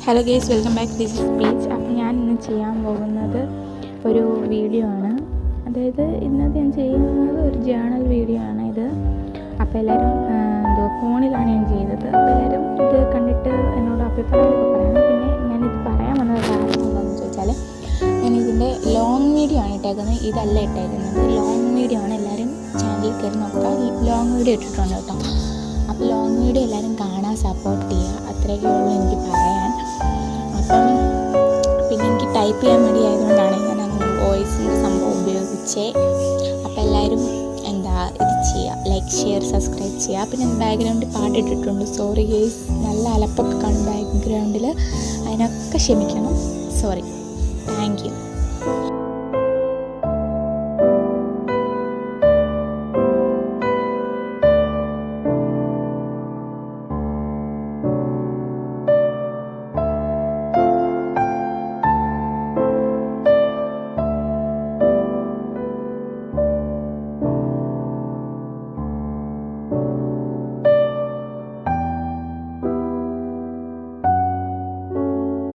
Hello guys, welcome back. This is peach. അപ്പോൾ ഞാൻ ഇന്ന് ചെയ്യാൻ പോകുന്നത് ഒരു വീഡിയോ ആണ്. അതായത് ഇന്നത്തെ ഞാൻ ചെയ്യുന്നത് ഒരു ജേണൽ വീഡിയോ ആണ് ഇത്. അപ്പോൾ എല്ലാവരും ഫോണിലാണ് ഞാൻ ചെയ്തത്. അപ്പോൾ എല്ലാവരും ഇത് കണ്ടിട്ട് എന്നോട് അഭിപ്രായമൊക്കെ പറയണം. പിന്നെ ഞാനിത് പറയാൻ വന്നത് കാരണം എന്താണെന്ന് ചോദിച്ചാൽ, ഞാനിതിൻ്റെ ലോങ് വീഡിയോ ആണ് ഇട്ടേക്കുന്നത്, ഇതല്ല ഇട്ടേക്കുന്നത്. ലോങ് വീഡിയോ ആണ്. എല്ലാവരും ചാനലിൽ കയറി നോക്കുക. ലോങ് വീഡിയോ ഇട്ടിട്ടുണ്ട് കേട്ടോ. അപ്പോൾ ലോങ് വീഡിയോ എല്ലാവരും കാണാൻ സപ്പോർട്ട് ചെയ്യുക. അത്രയൊക്കെ ഉള്ളൂ എനിക്ക് പറയാൻ. അപ്പം പിന്നെ എനിക്ക് ടൈപ്പ് ചെയ്യാൻ മടിയായതുകൊണ്ടാണ് ഞാൻ അങ്ങനെ വോയിസിൻ്റെ സംഭവം ഉപയോഗിച്ചേ. അപ്പോൾ എല്ലാവരും ഇത് ചെയ്യുക, ലൈക്ക്, ഷെയർ, സബ്സ്ക്രൈബ് ചെയ്യുക. പിന്നെ ബാക്ക്ഗ്രൗണ്ടിൽ പാട്ടിട്ടിട്ടുണ്ട്. സോറി ഗേസ്, നല്ല അലപ്പൊക്കെ കാണും ബാക്ക്ഗ്രൗണ്ടിൽ, അതിനൊക്കെ ക്ഷമിക്കണം. സോറി. Thank you.